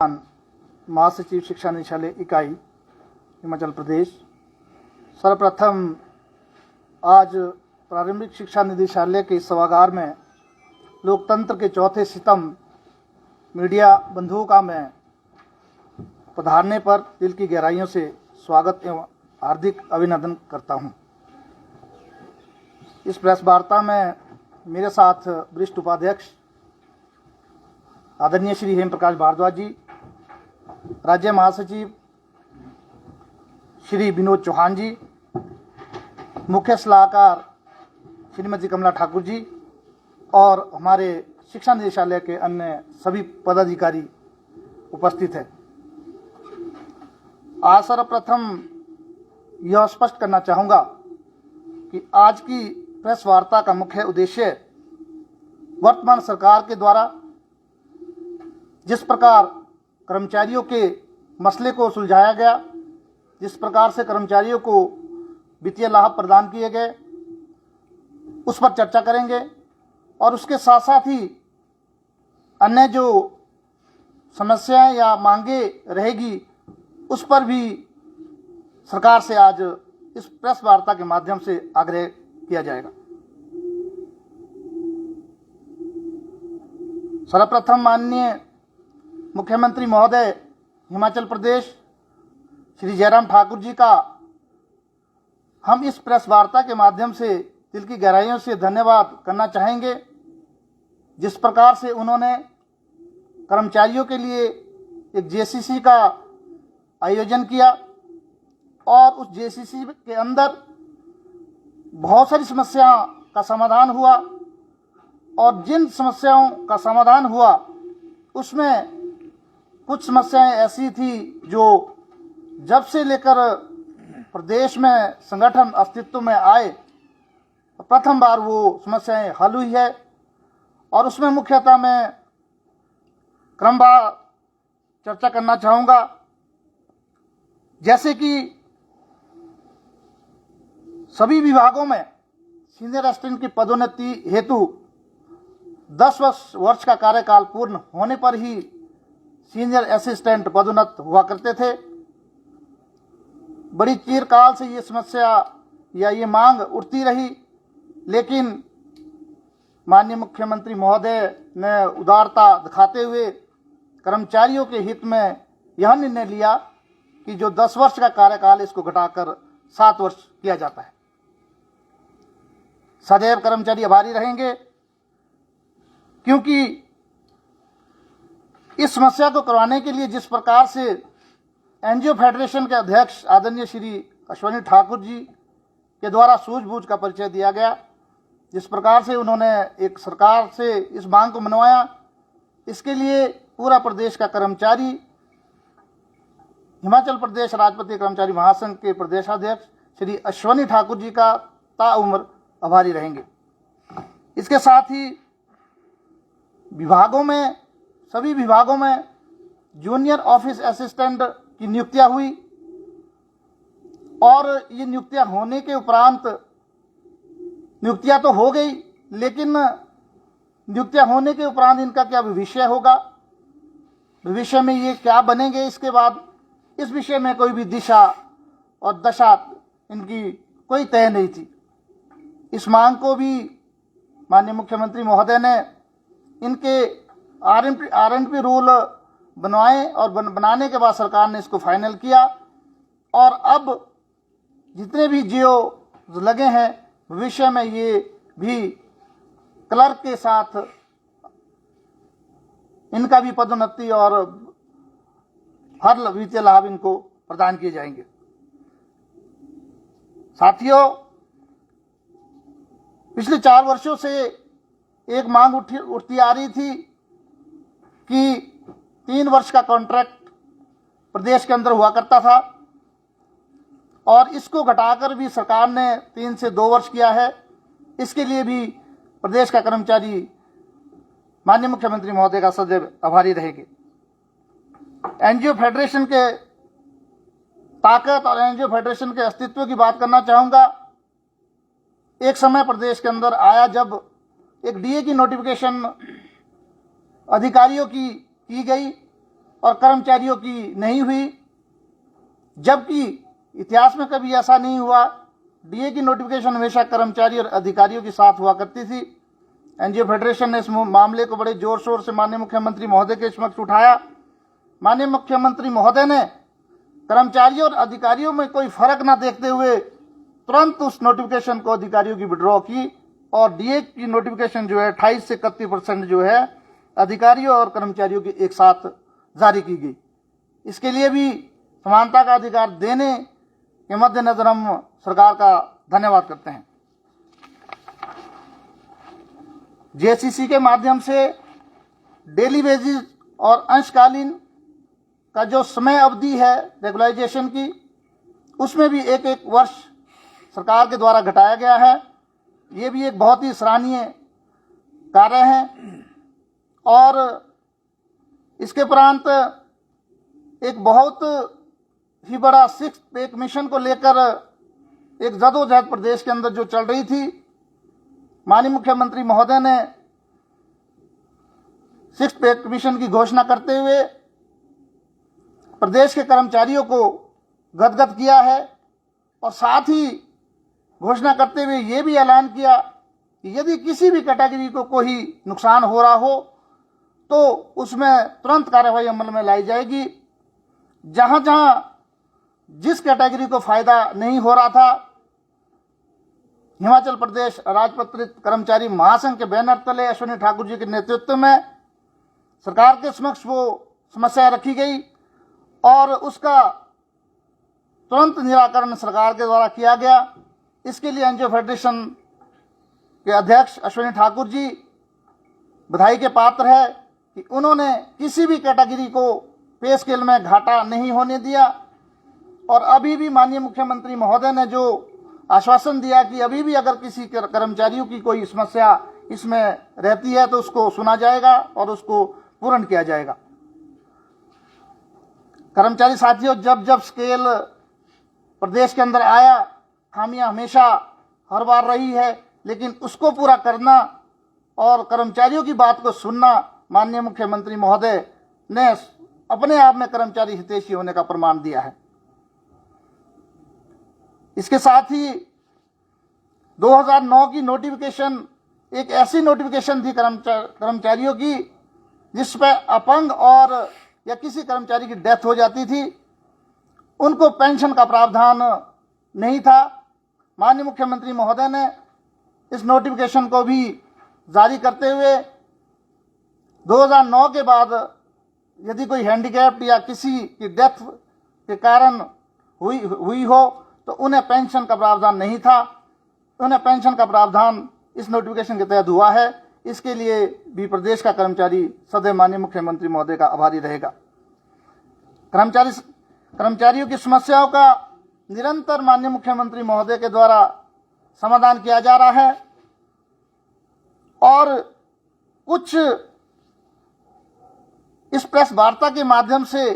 महासचिव शिक्षा निदेशालय इकाई हिमाचल प्रदेश। सर्वप्रथम आज प्रारंभिक शिक्षा निदेशालय के सभागार में लोकतंत्र के चौथे सितम मीडिया बंधुओं का मैं पधारने पर दिल की गहराइयों से स्वागत एवं हार्दिक अभिनंदन करता हूं। इस प्रेस वार्ता में मेरे साथ वरिष्ठ उपाध्यक्ष आदरणीय श्री हेम प्रकाश भारद्वाज जी, राज्य महासचिव श्री विनोद चौहान जी, मुख्य सलाहकार श्रीमती कमला ठाकुर जी और हमारे शिक्षा निदेशालय के अन्य सभी पदाधिकारी उपस्थित हैं। आज सर्वप्रथम यह स्पष्ट करना चाहूँगा कि आज की प्रेस वार्ता का मुख्य उद्देश्य वर्तमान सरकार के द्वारा जिस प्रकार कर्मचारियों के मसले को सुलझाया गया, जिस प्रकार से कर्मचारियों को वित्तीय लाभ प्रदान किए गए, उस पर चर्चा करेंगे और उसके साथ साथ ही अन्य जो समस्याएं या मांगे रहेगी उस पर भी सरकार से आज इस प्रेस वार्ता के माध्यम से आग्रह किया जाएगा। सर्वप्रथम माननीय मुख्यमंत्री महोदय हिमाचल प्रदेश श्री जयराम ठाकुर जी का हम इस प्रेस वार्ता के माध्यम से दिल की गहराइयों से धन्यवाद करना चाहेंगे। जिस प्रकार से उन्होंने कर्मचारियों के लिए एक जेसीसी का आयोजन किया और उस जेसीसी के अंदर बहुत सारी समस्याओं का समाधान हुआ और जिन समस्याओं का समाधान हुआ उसमें कुछ समस्याएं ऐसी थी जो जब से लेकर प्रदेश में संगठन अस्तित्व में आए प्रथम बार वो समस्याएं हल हुई है और उसमें मुख्यतः मैं क्रमवार चर्चा करना चाहूँगा। जैसे कि सभी विभागों में सीनियर असिस्टेंट की पदोन्नति हेतु 10 वर्ष का कार्यकाल पूर्ण होने पर ही सीनियर असिस्टेंट पदोन्नत हुआ करते थे। बड़ी चिरकाल से ये समस्या या ये मांग उठती रही, लेकिन माननीय मुख्यमंत्री महोदय ने उदारता दिखाते हुए कर्मचारियों के हित में यह निर्णय लिया कि जो 10 वर्ष का कार्यकाल इसको घटाकर 7 वर्ष किया जाता है। सदैव कर्मचारी आभारी रहेंगे क्योंकि इस समस्या को करवाने के लिए जिस प्रकार से एनजीओ फेडरेशन के अध्यक्ष आदरणीय श्री अश्वनी ठाकुर जी के द्वारा सूझबूझ का परिचय दिया गया, जिस प्रकार से उन्होंने एक सरकार से इस मांग को मनवाया, इसके लिए पूरा प्रदेश का कर्मचारी हिमाचल प्रदेश राजपत्रित कर्मचारी महासंघ के प्रदेशाध्यक्ष श्री अश्वनी ठाकुर जी का ताउम्र आभारी रहेंगे। इसके साथ ही विभागों में, सभी विभागों में जूनियर ऑफिस असिस्टेंट की नियुक्तियां हुई और ये नियुक्तियां होने के उपरांत नियुक्तियां तो हो गई, लेकिन नियुक्तियां होने के उपरांत इनका क्या भविष्य होगा, भविष्य में ये क्या बनेंगे, इसके बाद इस विषय में कोई भी दिशा और दशा इनकी कोई तय नहीं थी। इस मांग को भी माननीय मुख्यमंत्री महोदय ने इनके आरएनपी रूल बनवाए और बनाने के बाद सरकार ने इसको फाइनल किया और अब जितने भी जियो लगे हैं भविष्य में ये भी क्लर्क के साथ इनका भी पदोन्नति और हर वित्तीय लाभ इनको प्रदान किए जाएंगे। साथियों, पिछले 4 वर्षों से एक मांग उठती आ रही थी कि 3 वर्ष का कॉन्ट्रैक्ट प्रदेश के अंदर हुआ करता था और इसको घटाकर भी सरकार ने 3 से 2 वर्ष किया है। इसके लिए भी प्रदेश का कर्मचारी माननीय मुख्यमंत्री महोदय का सदैव आभारी रहेंगे। एनजीओ फेडरेशन के ताकत और एनजीओ फेडरेशन के अस्तित्व की बात करना चाहूँगा। एक समय प्रदेश के अंदर आया जब एक डीए की नोटिफिकेशन अधिकारियों की गई और कर्मचारियों की नहीं हुई, जबकि इतिहास में कभी ऐसा नहीं हुआ। डीए की नोटिफिकेशन हमेशा कर्मचारी और अधिकारियों के साथ हुआ करती थी। एनजीओ फेडरेशन ने इस मामले को बड़े जोर शोर से माननीय मुख्यमंत्री महोदय के समक्ष उठाया। माननीय मुख्यमंत्री महोदय ने कर्मचारियों और अधिकारियों में कोई फर्क न देखते हुए तुरंत उस नोटिफिकेशन को अधिकारियों की विड्रॉ की और डीए की नोटिफिकेशन जो है 28 से 31% जो है अधिकारियों और कर्मचारियों की एक साथ जारी की गई। इसके लिए भी समानता का अधिकार देने के मद्देनजर हम सरकार का धन्यवाद करते हैं। जेसीसी के माध्यम से डेली बेसिस और अंशकालीन का जो समय अवधि है रेगुलराइजेशन की, उसमें भी एक वर्ष सरकार के द्वारा घटाया गया है। ये भी एक बहुत ही सराहनीय कार्य है। और इसके उपरांत एक बहुत ही बड़ा 6th पे कमीशन को लेकर एक जदोजहद प्रदेश के अंदर जो चल रही थी, माननीय मुख्यमंत्री महोदय ने 6th पे कमीशन की घोषणा करते हुए प्रदेश के कर्मचारियों को गदगद किया है और साथ ही घोषणा करते हुए ये भी ऐलान किया कि यदि किसी भी कैटेगरी को कोई नुकसान हो रहा हो तो उसमें तुरंत कार्रवाई अमल में लाई जाएगी। जहां जहां जिस कैटेगरी को फायदा नहीं हो रहा था, हिमाचल प्रदेश राजपत्रित कर्मचारी महासंघ के बैनर तले अश्विनी ठाकुर जी के नेतृत्व में सरकार के समक्ष वो समस्या रखी गई और उसका तुरंत निराकरण सरकार के द्वारा किया गया। इसके लिए एनजीओ फेडरेशन के अध्यक्ष अश्विनी ठाकुर जी बधाई के पात्र है कि उन्होंने किसी भी कैटेगरी को पे स्केल में घाटा नहीं होने दिया। और अभी भी माननीय मुख्यमंत्री महोदय ने जो आश्वासन दिया कि अभी भी अगर किसी कर्मचारियों की कोई समस्या इसमें रहती है तो उसको सुना जाएगा और उसको पूर्ण किया जाएगा। कर्मचारी साथियों, जब जब स्केल प्रदेश के अंदर आया, खामियां हमेशा हर बार रही है, लेकिन उसको पूरा करना और कर्मचारियों की बात को सुनना माननीय मुख्यमंत्री महोदय ने अपने आप में कर्मचारी हितैषी होने का प्रमाण दिया है। इसके साथ ही 2009 की नोटिफिकेशन एक ऐसी नोटिफिकेशन थी कर्मचारियों की जिस पर अपंग और या किसी कर्मचारी की डेथ हो जाती थी, उनको पेंशन का प्रावधान नहीं था। माननीय मुख्यमंत्री महोदय ने इस नोटिफिकेशन को भी जारी करते हुए 2009 के बाद यदि कोई हैंडीकैप्ड या किसी की डेथ के कारण हुई हो तो उन्हें पेंशन का प्रावधान नहीं था। उन्हें पेंशन का प्रावधान इस नोटिफिकेशन के तहत हुआ है। इसके लिए भी प्रदेश का कर्मचारी सदैव माननीय मुख्यमंत्री महोदय का आभारी रहेगा। कर्मचारियों की समस्याओं का निरंतर माननीय मुख्यमंत्री महोदय के द्वारा समाधान किया जा रहा है और कुछ इस प्रेस वार्ता के माध्यम से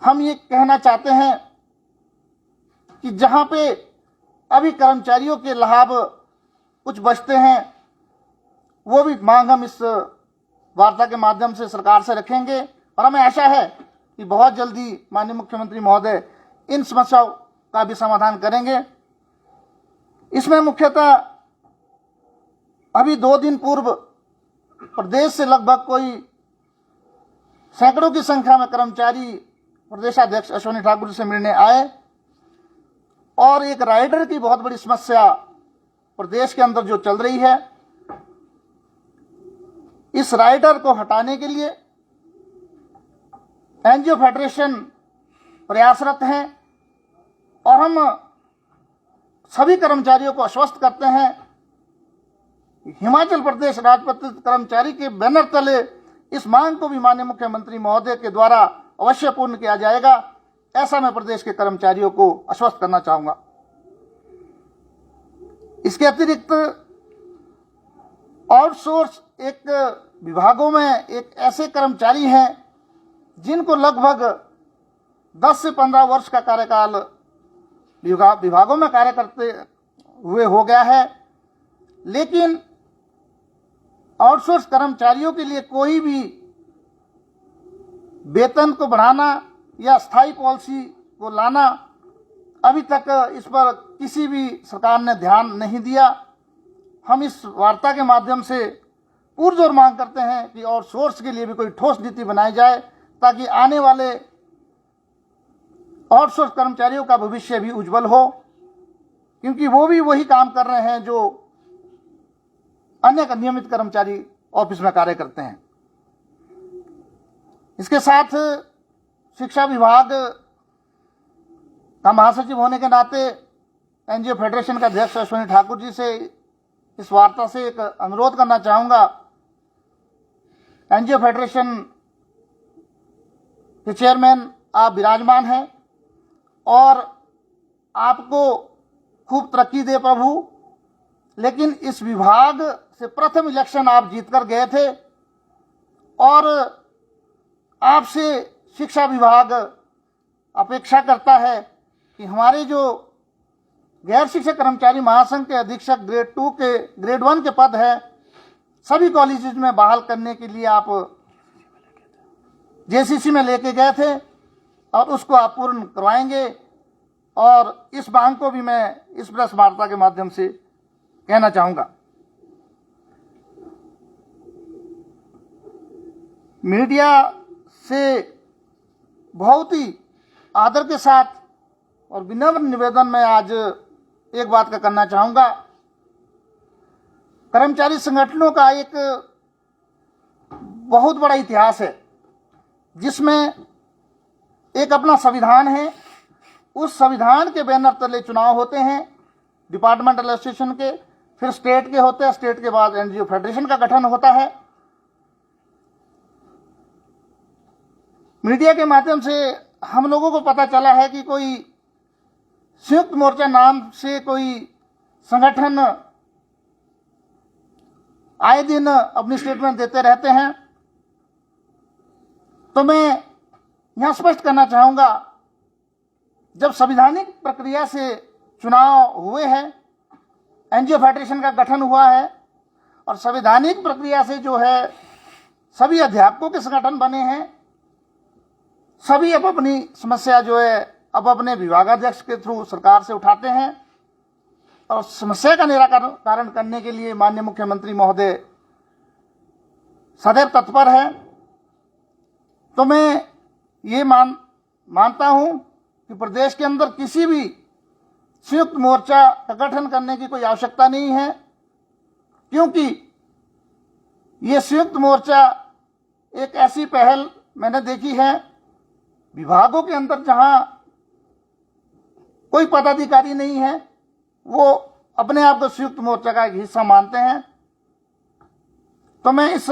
हम ये कहना चाहते हैं कि जहां पे अभी कर्मचारियों के लाभ कुछ बचते हैं, वो भी मांग हम इस वार्ता के माध्यम से सरकार से रखेंगे और हमें आशा है कि बहुत जल्दी माननीय मुख्यमंत्री महोदय इन समस्याओं का भी समाधान करेंगे। इसमें मुख्यतः अभी 2 दिन पूर्व प्रदेश से लगभग कोई सैकड़ों की संख्या में कर्मचारी प्रदेशाध्यक्ष अश्विनी ठाकुर से मिलने आए और एक राइडर की बहुत बड़ी समस्या प्रदेश के अंदर जो चल रही है, इस राइडर को हटाने के लिए एनजीओ फेडरेशन प्रयासरत हैं और हम सभी कर्मचारियों को आश्वस्त करते हैं कि हिमाचल प्रदेश राजपत्रित कर्मचारी के बैनर तले इस मांग को भी माननीय मुख्यमंत्री महोदय के द्वारा अवश्य पूर्ण किया जाएगा। ऐसा मैं प्रदेश के कर्मचारियों को आश्वस्त करना चाहूंगा। इसके अतिरिक्त आउटसोर्स एक विभागों में एक ऐसे कर्मचारी हैं जिनको लगभग 10 से 15 वर्ष का कार्यकाल विभागों में कार्य करते हुए हो गया है, लेकिन आउटसोर्स कर्मचारियों के लिए कोई भी वेतन को बढ़ाना या स्थायी पॉलिसी को लाना, अभी तक इस पर किसी भी सरकार ने ध्यान नहीं दिया। हम इस वार्ता के माध्यम से पुरजोर मांग करते हैं कि आउटसोर्स के लिए भी कोई ठोस नीति बनाई जाए, ताकि आने वाले आउटसोर्स कर्मचारियों का भविष्य भी उज्जवल हो, क्योंकि वो भी वही काम कर रहे हैं जो अन्य नियमित कर्मचारी ऑफिस में कार्य करते हैं। इसके साथ शिक्षा विभाग का महासचिव होने के नाते एनजीओ फेडरेशन के अध्यक्ष अश्विनी ठाकुर जी से इस वार्ता से एक अनुरोध करना चाहूंगा। एनजीओ फेडरेशन के चेयरमैन आप विराजमान हैं और आपको खूब तरक्की दे प्रभु, लेकिन इस विभाग से प्रथम इलेक्शन आप जीतकर गए थे और आपसे शिक्षा विभाग अपेक्षा करता है कि हमारे जो गैर शिक्षक कर्मचारी महासंघ के अधीक्षक ग्रेड 2 के ग्रेड 1 के पद है, सभी कॉलेजेस में बहाल करने के लिए आप जेसीसी में लेके गए थे और उसको आप पूर्ण करवाएंगे। और इस मांग को भी मैं इस प्रेस वार्ता के माध्यम से कहना चाहूंगा। मीडिया से बहुत ही आदर के साथ और विनम्र निवेदन में आज एक बात का करना चाहूंगा। कर्मचारी संगठनों का एक बहुत बड़ा इतिहास है, जिसमें एक अपना संविधान है। उस संविधान के बैनर तले चुनाव होते हैं डिपार्टमेंटल एसोसिएशन के, फिर स्टेट के होते हैं, स्टेट के बाद एनजीओ फेडरेशन का गठन होता है। मीडिया के माध्यम से हम लोगों को पता चला है कि कोई संयुक्त मोर्चा नाम से कोई संगठन आए दिन अपनी स्टेटमेंट देते रहते हैं। तो मैं यहां स्पष्ट करना चाहूंगा, जब संवैधानिक प्रक्रिया से चुनाव हुए हैं, एनजीओ फेडरेशन का गठन हुआ है और संवैधानिक प्रक्रिया से जो है सभी अध्यापकों के संगठन बने हैं, सभी अब अपनी समस्या जो है अब अपने विभागाध्यक्ष के थ्रू सरकार से उठाते हैं और समस्या का निराकरण करने के लिए माननीय मुख्यमंत्री महोदय सदैव तत्पर है। तो मैं ये मानता हूं कि प्रदेश के अंदर किसी भी संयुक्त मोर्चा का गठन करने की कोई आवश्यकता नहीं है, क्योंकि ये संयुक्त मोर्चा एक ऐसी पहल मैंने देखी है विभागों के अंदर जहां कोई पदाधिकारी नहीं है, वो अपने आप को संयुक्त मोर्चा का एक हिस्सा मानते हैं। तो मैं इस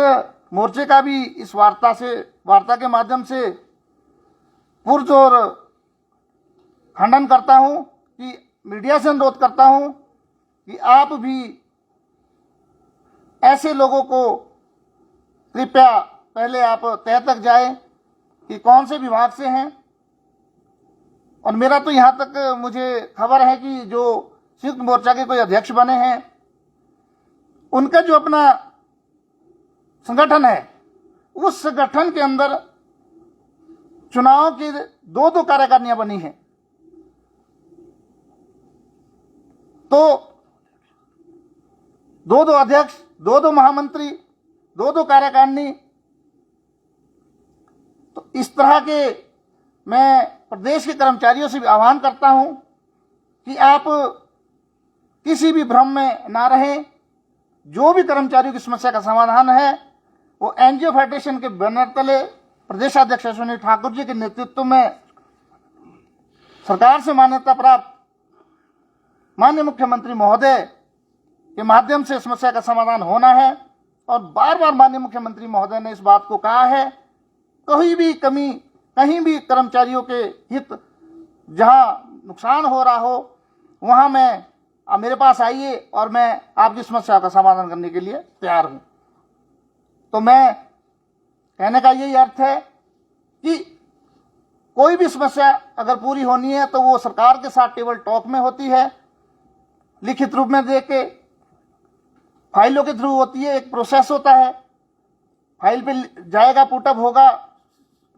मोर्चे का भी इस वार्ता के माध्यम से पुरजोर खंडन करता हूं कि मीडिया से अनुरोध करता हूं कि आप भी ऐसे लोगों को कृपया पहले आप तय तक जाए कि कौन से विभाग से हैं। और मेरा तो यहां तक मुझे खबर है कि जो संयुक्त मोर्चा के कोई अध्यक्ष बने हैं, उनका जो अपना संगठन है, उस संगठन के अंदर चुनाव की दो कार्यकारिणियां बनी हैं। तो दो अध्यक्ष, दो महामंत्री, दो कार्यकारिणी। तो इस तरह के मैं प्रदेश के कर्मचारियों से भी आह्वान करता हूं कि आप किसी भी भ्रम में ना रहें। जो भी कर्मचारियों की समस्या का समाधान है वो एनजीओ फेडरेशन के बैनर तले प्रदेशाध्यक्ष अश्विनी ठाकुर जी के नेतृत्व में सरकार से मान्यता प्राप्त माननीय मुख्यमंत्री महोदय के माध्यम से समस्या का समाधान होना है। और बार बार माननीय मुख्यमंत्री महोदय ने इस बात को कहा है, कोई भी कमी, कहीं भी कर्मचारियों के हित जहां नुकसान हो रहा हो, वहां मेरे पास आइए और मैं आपकी समस्या का समाधान करने के लिए तैयार हूं। तो मैं कहने का यही अर्थ है कि कोई भी समस्या अगर पूरी होनी है तो वो सरकार के साथ टेबल टॉक में होती है, लिखित रूप में दे के, फाइलों के थ्रू होती है। एक प्रोसेस होता है, फाइल पे जाएगा, पुटअप होगा,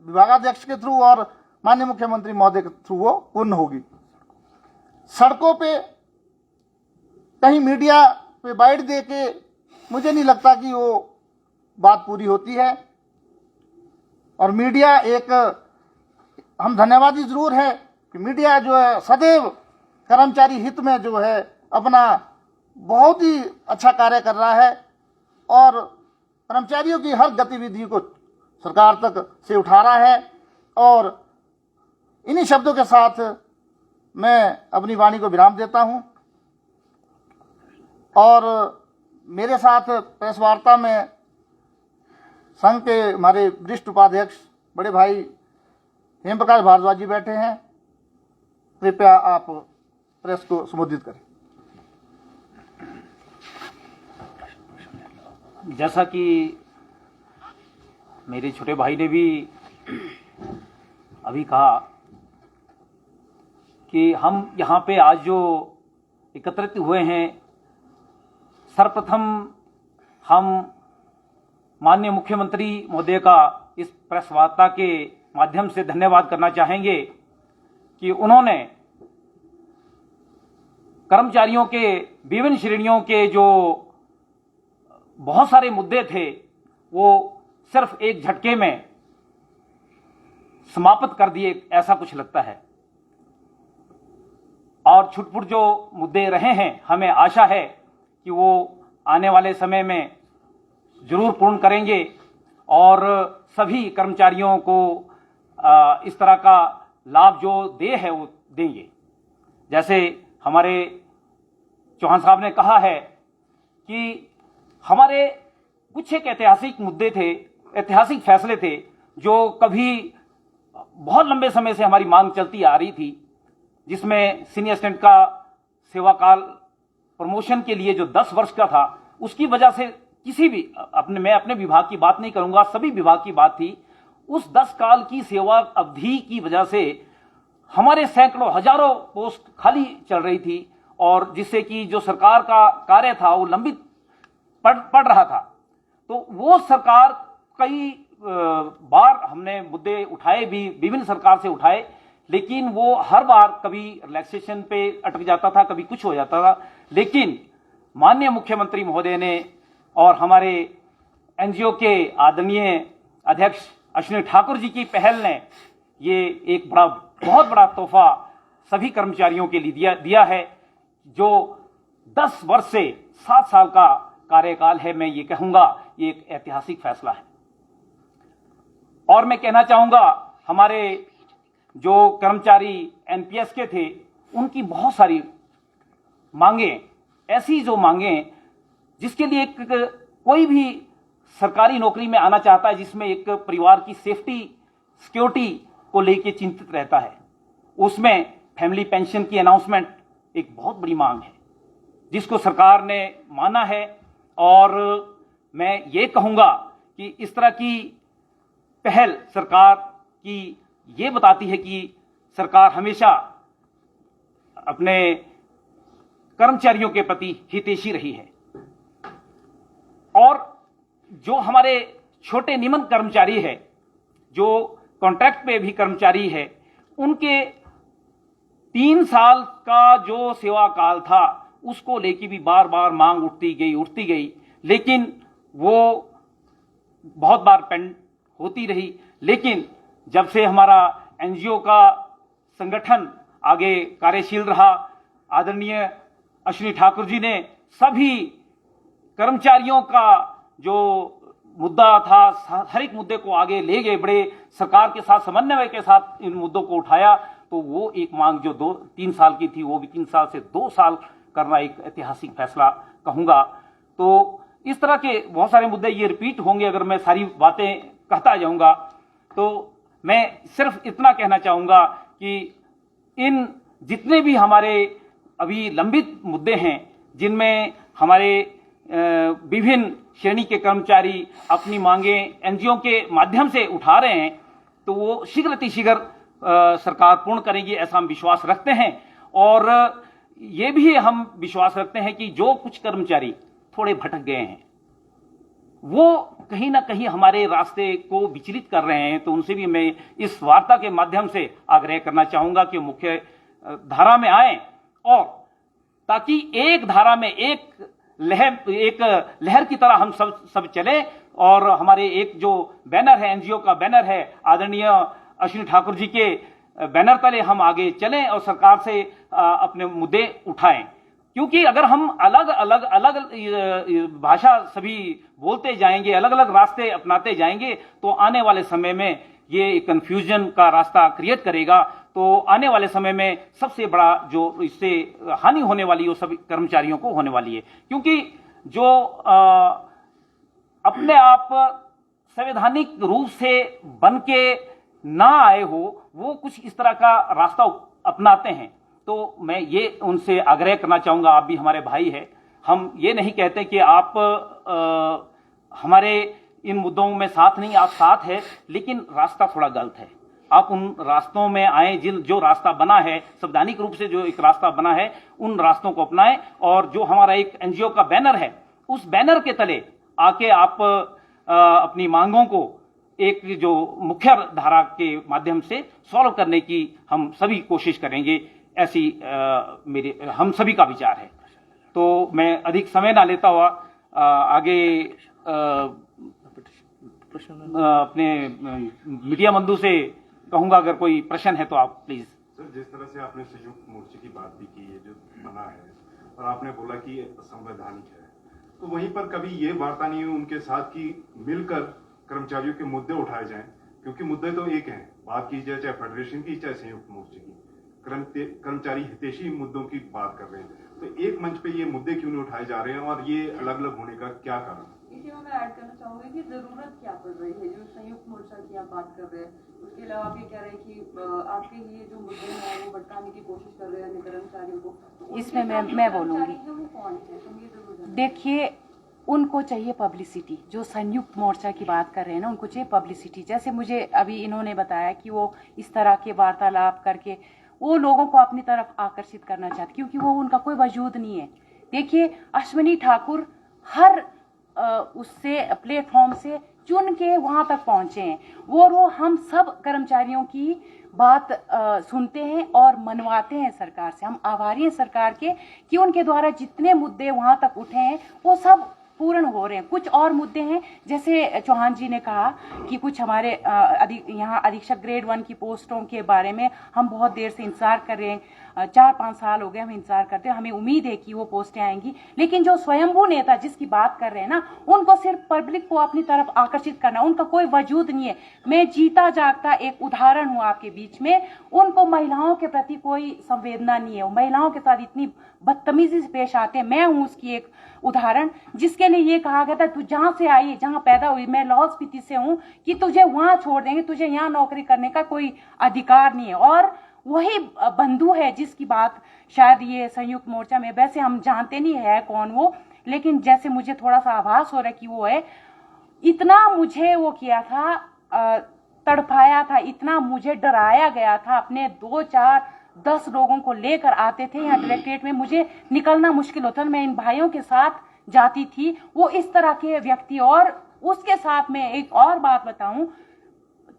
विभागाध्यक्ष के थ्रू और माननीय मुख्यमंत्री महोदय के थ्रू वो पूर्ण होगी। सड़कों पे कहीं मीडिया पे बाइट दे के मुझे नहीं लगता कि वो बात पूरी होती है। और मीडिया एक, हम धन्यवादी जरूर है कि मीडिया जो है सदैव कर्मचारी हित में जो है अपना बहुत ही अच्छा कार्य कर रहा है और कर्मचारियों की हर गतिविधि को सरकार तक से उठा रहा है। और इन्हीं शब्दों के साथ मैं अपनी वाणी को विराम देता हूं। और मेरे साथ प्रेस वार्ता में संघ के हमारे वरिष्ठ उपाध्यक्ष बड़े भाई हेम प्रकाश भारद्वाज जी बैठे हैं। कृपया आप प्रेस को संबोधित करें। जैसा कि मेरे छोटे भाई ने भी अभी कहा कि हम यहाँ पे आज जो एकत्रित हुए हैं, सर्वप्रथम हम माननीय मुख्यमंत्री महोदय का इस प्रेस वार्ता के माध्यम से धन्यवाद करना चाहेंगे कि उन्होंने कर्मचारियों के विभिन्न श्रेणियों के जो बहुत सारे मुद्दे थे वो सिर्फ एक झटके में समाप्त कर दिए, ऐसा कुछ लगता है। और छुटपुट जो मुद्दे रहे हैं, हमें आशा है कि वो आने वाले समय में जरूर पूर्ण करेंगे और सभी कर्मचारियों को इस तरह का लाभ जो दे है वो देंगे। जैसे हमारे चौहान साहब ने कहा है कि हमारे कुछ एक ऐतिहासिक मुद्दे थे, ऐतिहासिक फैसले थे जो कभी बहुत लंबे समय से हमारी मांग चलती आ रही थी, जिसमें सीनियर असिस्टेंट का सेवा काल प्रमोशन के लिए जो 10 वर्ष का था, उसकी वजह से किसी भी मैं अपने विभाग की बात नहीं करूंगा, सभी विभाग की बात थी। उस 10 काल की सेवा अवधि की वजह से हमारे सैकड़ों हजारों पोस्ट खाली चल रही थी और जिससे कि जो सरकार का कार्य था वो लंबित पड़ रहा था। तो वो सरकार कई बार हमने मुद्दे उठाए भी, विभिन्न सरकार से उठाए, लेकिन वो हर बार कभी रिलैक्सेशन पे अटक जाता था, कभी कुछ हो जाता था। लेकिन माननीय मुख्यमंत्री महोदय ने और हमारे एनजीओ के आदरणीय अध्यक्ष अश्विनी ठाकुर जी की पहल ने ये एक बहुत बड़ा तोहफा सभी कर्मचारियों के लिए दिया है। जो 10 वर्ष से 7 साल का कार्यकाल है, मैं ये कहूंगा ये एक ऐतिहासिक फैसला है। और मैं कहना चाहूंगा हमारे जो कर्मचारी एनपीएस के थे, उनकी बहुत सारी मांगे, ऐसी जो मांगे जिसके लिए कोई भी सरकारी नौकरी में आना चाहता है, जिसमें एक परिवार की सेफ्टी सिक्योरिटी को लेकर चिंतित रहता है, उसमें फैमिली पेंशन की अनाउंसमेंट एक बहुत बड़ी मांग है जिसको सरकार ने माना है। और मैं ये कहूंगा कि इस तरह की पहल सरकार की ये बताती है कि सरकार हमेशा अपने कर्मचारियों के प्रति हितैषी रही है। और जो हमारे छोटे निमन कर्मचारी है, जो कॉन्ट्रैक्ट पे भी कर्मचारी है, उनके 3 साल का जो सेवा काल था उसको लेके भी बार बार मांग उठती गई, लेकिन वो बहुत बार पेंड होती रही। लेकिन जब से हमारा एनजीओ का संगठन आगे कार्यशील रहा, आदरणीय अश्विनी ठाकुर जी ने सभी कर्मचारियों का जो मुद्दा था, हर एक मुद्दे को आगे ले गए, बड़े सरकार के साथ समन्वय के साथ इन मुद्दों को उठाया। तो वो एक मांग जो 3 साल की थी, वो भी 3 साल से 2 साल करना एक ऐतिहासिक फैसला कहूंगा। तो इस तरह के बहुत सारे मुद्दे ये रिपीट होंगे, अगर मैं सारी बातें कहता जाऊंगा तो मैं सिर्फ इतना कहना चाहूंगा कि इन जितने भी हमारे अभी लंबित मुद्दे हैं, जिनमें हमारे विभिन्न श्रेणी के कर्मचारी अपनी मांगे एनजीओ के माध्यम से उठा रहे हैं, तो वो शीघ्र सरकार पूर्ण करेगी, ऐसा हम विश्वास रखते हैं। और ये भी हम विश्वास रखते हैं कि जो कुछ कर्मचारी थोड़े भटक गए हैं, वो कहीं ना कहीं हमारे रास्ते को विचलित कर रहे हैं। तो उनसे भी मैं इस वार्ता के माध्यम से आग्रह करना चाहूंगा कि मुख्य धारा में आए, और ताकि एक धारा में एक लहर की तरह हम सब चले, और हमारे एक जो बैनर है, एनजीओ का बैनर है, आदरणीय अश्विनी ठाकुर जी के बैनर तले हम आगे चलें और सरकार से अपने मुद्दे उठाएं। क्योंकि अगर हम अलग अलग भाषा सभी बोलते जाएंगे, अलग अलग रास्ते अपनाते जाएंगे, तो आने वाले समय में ये कंफ्यूजन का रास्ता क्रिएट करेगा। तो आने वाले समय में सबसे बड़ा जो इससे हानि होने वाली है वो सभी कर्मचारियों को होने वाली है। क्योंकि जो अपने आप संवैधानिक रूप से बन के ना आए हो, वो कुछ इस तरह का रास्ता अपनाते हैं। तो मैं ये उनसे आग्रह करना चाहूंगा, आप भी हमारे भाई हैं, हम ये नहीं कहते कि आप हमारे इन मुद्दों में साथ नहीं, आप साथ है, लेकिन रास्ता थोड़ा गलत है। आप उन रास्तों में आए जो रास्ता बना है, संवैधानिक रूप से जो एक रास्ता बना है, उन रास्तों को अपनाएं। और जो हमारा एक एनजीओ का बैनर है, उस बैनर के तले आके आप अपनी मांगों को एक जो मुख्य धारा के माध्यम से सॉल्व करने की हम सभी कोशिश करेंगे, ऐसी हम सभी का विचार है। तो मैं अधिक समय ना लेता हुआ आगे अपने मीडिया बंधु से कहूंगा, अगर कोई प्रश्न है तो आप प्लीज। सर, जिस तरह से आपने संयुक्त मोर्चे की बात भी की है, जो बना है, और आपने बोला कि ये संवैधानिक है, तो वहीं पर कभी ये वार्ता नहीं हुई उनके साथ कि मिलकर कर्मचारियों के मुद्दे उठाए जाएं? क्योंकि मुद्दे तो एक हैं, बात की जाए चाहे फेडरेशन की चाहे संयुक्त मोर्चे की, कर्मचारी हितैषी मुद्दों की बात कर रहे हैं, तो एक मंच पे ये मुद्दे क्यों नहीं उठाए जा रहे हैं, और ये अलग अलग होने का क्या कारण? इसी में मैं ऐड करना चाहूंगी कि जरूरत क्या पड़ रही है, जो संयुक्त मोर्चा की आप बात कर रहे हैं। उसके अलावा आप ये कह रहे हैं कि आपके ये जो मुद्दे हैं वो भटकाने की कोशिश कर रहे हैं कर्मचारियों को। इसमें मैं बोलूंगी, वो कौन है, तुम ये जरूर जानते। देखिए, उनको चाहिए पब्लिसिटी। जो संयुक्त मोर्चा की बात कर रहे हैं ना, उनको चाहिए पब्लिसिटी। जैसे मुझे अभी इन्होंने बताया कि वो इस तरह के वार्तालाप करके वो लोगों को अपनी तरफ आकर्षित करना चाहते, क्योंकि वो उनका कोई वजूद नहीं है। देखिए, अश्विनी ठाकुर हर उससे प्लेटफॉर्म से चुन के वहां तक पहुंचे हैं। वो हम सब कर्मचारियों की बात सुनते हैं और मनवाते हैं सरकार से। हम आभारी हैं सरकार के कि उनके द्वारा जितने मुद्दे वहां तक उठे हैं वो सब पूर्ण हो रहे हैं। कुछ और मुद्दे हैं, जैसे चौहान जी ने कहा कि कुछ हमारे यहाँ अधीक्षक ग्रेड 1 की पोस्टों के बारे में हम बहुत देर से इंतजार कर रहे हैं, 4-5 साल हो गए हम इंतजार करते हैं। हमें उम्मीद है कि वो पोस्टें आएंगी, लेकिन जो स्वयंभू नेता जिसकी बात कर रहे हैं ना, उनको सिर्फ पब्लिक को अपनी तरफ आकर्षित करना, उनका कोई वजूद नहीं है। मैं जीता जागता एक उदाहरण हूँ आपके बीच में। उनको महिलाओं के प्रति कोई संवेदना नहीं है, वो महिलाओं के साथ इतनी बदतमीजी से पेश आते हैं। मैं हूँ उसकी एक उदाहरण, जिसके लिए ये कहा गया था तू जहां से आई, जहां पैदा हुई, मैं लाहौल स्पीति से हूँ, कि तुझे वहां छोड़ देंगे, तुझे यहाँ नौकरी करने का कोई अधिकार नहीं है। और वही बंधु है जिसकी बात शायद ये संयुक्त मोर्चा में, वैसे हम जानते नहीं है कौन वो, लेकिन जैसे मुझे थोड़ा सा आभास हो रहा है कि वो है। इतना मुझे वो किया था, तड़पाया था, इतना मुझे डराया गया था। अपने 2-4-10 लोगों को लेकर आते थे यहाँ डायरेक्टरेट में, मुझे निकलना मुश्किल होता था। मैं इन भाइयों के साथ जाती थी, वो इस तरह के व्यक्ति। और उसके साथ में एक और बात बताऊं,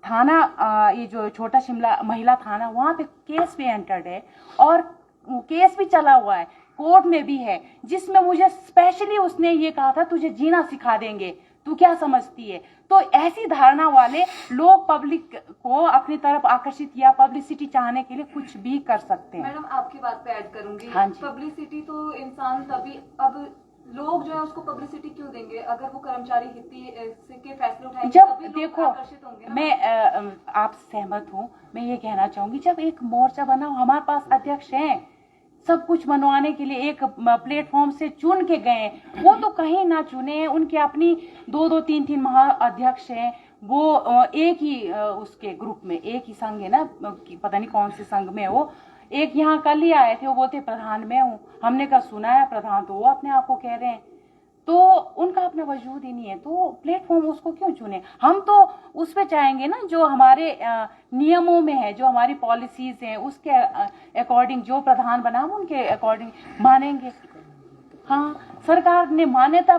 थाना ये जो छोटा शिमला महिला थाना, वहां पे केस भी एंटर्ड है और केस भी चला हुआ है, कोर्ट में भी है, जिसमें मुझे स्पेशली उसने ये कहा था तुझे जीना सिखा देंगे, तू क्या समझती है। तो ऐसी धारणा वाले लोग पब्लिक को अपनी तरफ आकर्षित या पब्लिसिटी चाहने के लिए कुछ भी कर सकते हैं। मैडम, आपकी बात पे ऐड करूंगी। हाँ जी। पब्लिसिटी तो इंसान तभी, अब लोग जो है उसको पब्लिसिटी क्यों देंगे, अगर वो कर्मचारी हित के फैसले उठाएंगे जब तभी लोग देखो, आकर्षित होंगे ना। मैं आप सहमत हूँ, मैं ये कहना चाहूंगी, जब एक मोर्चा बना, हमारे पास अध्यक्ष हैं, सब कुछ मनवाने के लिए एक प्लेटफॉर्म से चुन के गए। वो तो कहीं ना चुने, उनके अपनी 2-2, 3-3 महाअध्यक्ष हैं। वो एक ही उसके ग्रुप में, एक ही संघ है ना, पता नहीं कौन से संघ में वो। एक यहाँ कल ही आए थे, वो बोलते प्रधान मैं हूँ। हमने कहा सुना है प्रधान, तो वो अपने आप को कह रहे हैं, तो उनका अपना वजूद ही नहीं है। तो प्लेटफॉर्म उसको क्यों चुने। हम तो उस पे चाहेंगे ना जो हमारे नियमों में है, जो हमारी पॉलिसीज हैं, उसके अकॉर्डिंग जो प्रधान बना हम उनके अकॉर्डिंग मानेंगे। हाँ, सरकार ने मान्यता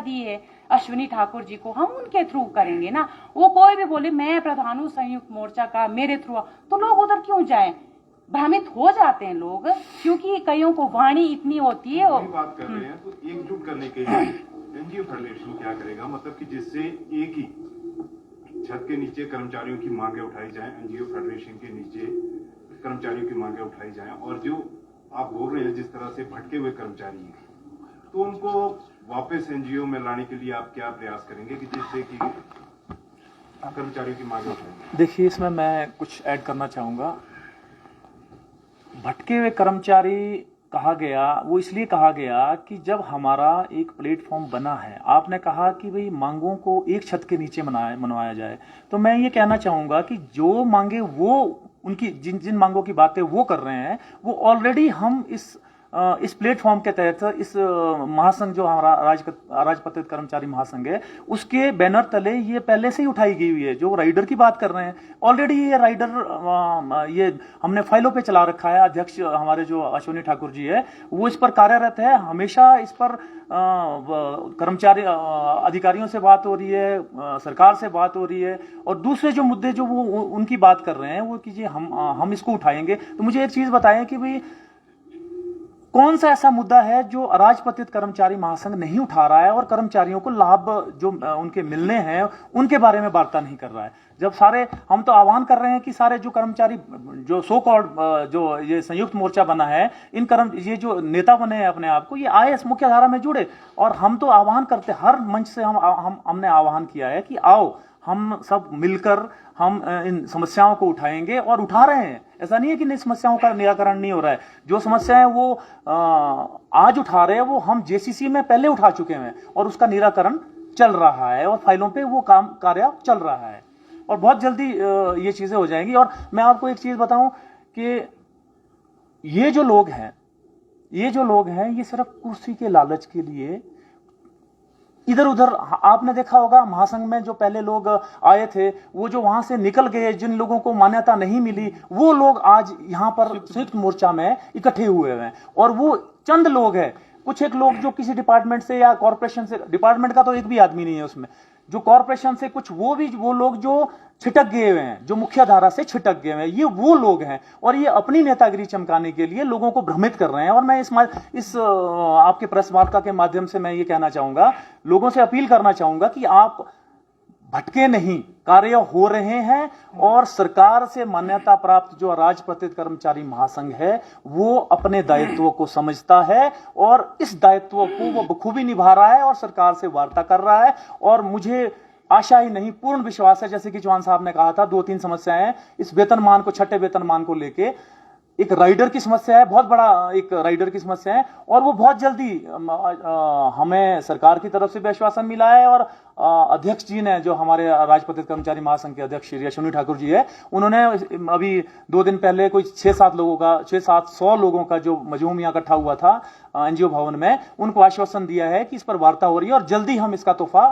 दी है अश्विनी ठाकुर जी को, हम उनके थ्रू करेंगे ना। वो कोई भी बोले मैं प्रधान हूँ संयुक्त मोर्चा का, मेरे थ्रू, तो लोग उधर क्यों जाएं? भ्रमित हो जाते हैं लोग, क्योंकि कईयों को वाणी इतनी होती है। वही बात कर रहे हैं, तो एकजुट करने के लिए एनजीओ फेडरेशन क्या करेगा, मतलब कि जिससे एक ही छत के नीचे कर्मचारियों की मांगे उठाई जाएं, एनजीओ फेडरेशन के नीचे कर्मचारियों की मांगे उठाई जाएं, और जो आप बोल रहे हैं जिस तरह से भटके हुए कर्मचारी हैं, तो उनको वापस एनजीओ में लाने के लिए आप क्या प्रयास करेंगे कि जिससे कि कर्मचारियों की मांगे उठाई? देखिए, इसमें मैं कुछ ऐड करना चाहूँगा। भटके हुए कर्मचारी कहा गया, वो इसलिए कहा गया कि जब हमारा एक प्लेटफॉर्म बना है, आपने कहा कि भाई मांगों को एक छत के नीचे मनवाया जाए, तो मैं ये कहना चाहूँगा कि जो मांगे वो उनकी जिन मांगों की बातें वो कर रहे हैं, वो ऑलरेडी हम इस प्लेटफॉर्म के तहत इस महासंघ जो हमारा राजपत्रित कर्मचारी महासंघ है, उसके बैनर तले ये पहले से ही उठाई गई हुई है। जो राइडर की बात कर रहे हैं, ऑलरेडी ये राइडर ये हमने फाइलों पे चला रखा है। अध्यक्ष हमारे जो अश्विनी ठाकुर जी है, वो इस पर कार्यरत है, हमेशा इस पर कर्मचारी अधिकारियों से बात हो रही है, सरकार से बात हो रही है, और दूसरे जो मुद्दे जो वो उनकी बात कर रहे हैं वो कीजिए, हम इसको उठाएंगे। तो मुझे एक चीज बताएं कि भाई कौन सा ऐसा मुद्दा है जो राजपत्रित कर्मचारी महासंघ नहीं उठा रहा है और कर्मचारियों को लाभ जो उनके मिलने हैं उनके बारे में वार्ता नहीं कर रहा है। जब सारे हम तो आह्वान कर रहे हैं कि सारे जो कर्मचारी जो सो कॉल्ड जो ये संयुक्त मोर्चा बना है, ये जो नेता बने हैं अपने आप को, ये आए इस मुख्य धारा में जुड़े। और हम तो आह्वान करते, हर मंच से हमने आह्वान किया है कि आओ हम सब मिलकर हम इन समस्याओं को उठाएंगे, और उठा रहे हैं। ऐसा नहीं है कि इन समस्याओं का निराकरण नहीं हो रहा है। जो समस्याएं वो आज उठा रहे हैं वो हम जेसीसी में पहले उठा चुके हैं, और उसका निराकरण चल रहा है, और फाइलों पे वो कार्य चल रहा है, और बहुत जल्दी ये चीजें हो जाएंगी। और मैं आपको एक चीज बताऊं कि ये जो लोग हैं ये सिर्फ कुर्सी के लालच के लिए इधर उधर, आपने देखा होगा महासंघ में जो पहले लोग आए थे, वो जो वहां से निकल गए, जिन लोगों को मान्यता नहीं मिली, वो लोग आज यहां पर संयुक्त मोर्चा में इकट्ठे हुए हैं। और वो चंद लोग हैं, कुछ एक लोग जो किसी डिपार्टमेंट से या कॉर्पोरेशन से, डिपार्टमेंट का तो एक भी आदमी नहीं है उसमें, जो कॉर्पोरेशन से कुछ वो लोग जो छिटक गए हुए हैं, जो मुख्य धारा से छिटक गए हैं, ये वो लोग हैं। और ये अपनी नेतागिरी चमकाने के लिए लोगों को भ्रमित कर रहे हैं। और मैं इस आपके प्रेस वार्ता के माध्यम से मैं ये कहना चाहूंगा, लोगों से अपील करना चाहूंगा कि आप भटके नहीं, कार्य हो रहे हैं, और सरकार से मान्यता प्राप्त जो राजपत्रित कर्मचारी महासंघ है वो अपने दायित्व को समझता है, और इस दायित्व को वो बखूबी निभा रहा है, और सरकार से वार्ता कर रहा है। और मुझे आशा ही नहीं, पूर्ण विश्वास है, जैसे कि चौहान साहब ने कहा था, 2-3 समस्याएं हैं इस वेतनमान को, छठे वेतनमान को लेके। एक राइडर की समस्या है, बहुत बड़ा एक राइडर की समस्या है, और वो बहुत जल्दी हमें सरकार की तरफ से भी आश्वासन मिला है, और अध्यक्ष जी ने, जो हमारे राजपत्रित कर्मचारी महासंघ के अध्यक्ष श्री अश्विनी ठाकुर जी है, उन्होंने अभी 2 दिन पहले कोई 600-700 लोगों का जो मजमूम यहाँ इकट्ठा हुआ था एनजीओ भवन में, उनको आश्वासन दिया है कि इस पर वार्ता हो रही है, और जल्दी हम इसका तोहफा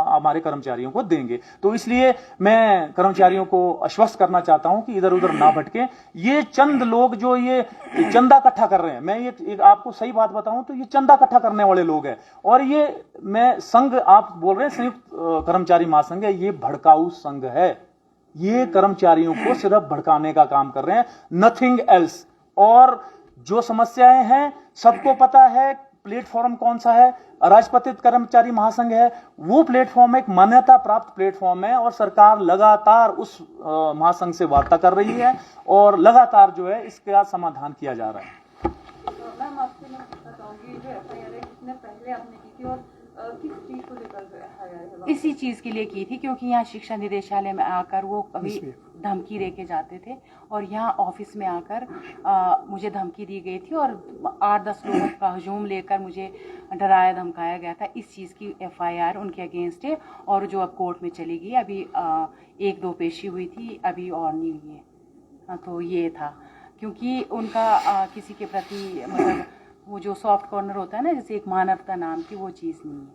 हमारे कर्मचारियों को देंगे। तो इसलिए मैं कर्मचारियों को आश्वस्त करना चाहता हूं कि इधर उधर ना भटके। ये चंद लोग जो ये चंदा इकट्ठा कर रहे हैं, मैं ये आपको सही बात बताऊं तो ये चंदा इकट्ठा करने वाले लोग हैं। और ये मैं संघ, आप बोल रहे हैं संयुक्त कर्मचारी महासंघ है, ये भड़काऊ संघ है। ये कर्मचारियों को सिर्फ भड़काने का काम कर रहे हैं, नथिंग एल्स। और जो समस्याएं हैं सबको पता है, प्लेटफॉर्म कौन सा है, राजपत्रित कर्मचारी महासंघ है, वो प्लेटफॉर्म एक मान्यता प्राप्त प्लेटफॉर्म है, और सरकार लगातार उस महासंघ से वार्ता कर रही है, और लगातार जो है इसका समाधान किया जा रहा है। मैम, आपसे मैं पूछना चाहूंगी, जो एफआईआर है कितने पहले आपने की थी, और किस चीज को लेकर एफआईआर है? इसी चीज के लिए की थी, क्योंकि यहाँ शिक्षा निदेशालय में आकर वो कभी धमकी दे के जाते थे, और यहाँ ऑफिस में आकर मुझे धमकी दी गई थी, और 8-10 लोगों का हजूम लेकर मुझे डराया धमकाया गया था। इस चीज़ की एफआईआर उनके अगेंस्ट है, और जो अब कोर्ट में चली गई। अभी 1-2 पेशी हुई थी, अभी और नहीं हुई है। तो ये था, क्योंकि उनका किसी के प्रति मतलब वो जो सॉफ्ट कॉर्नर होता है ना, जैसे एक मानवता नाम की, वो चीज़ नहीं है।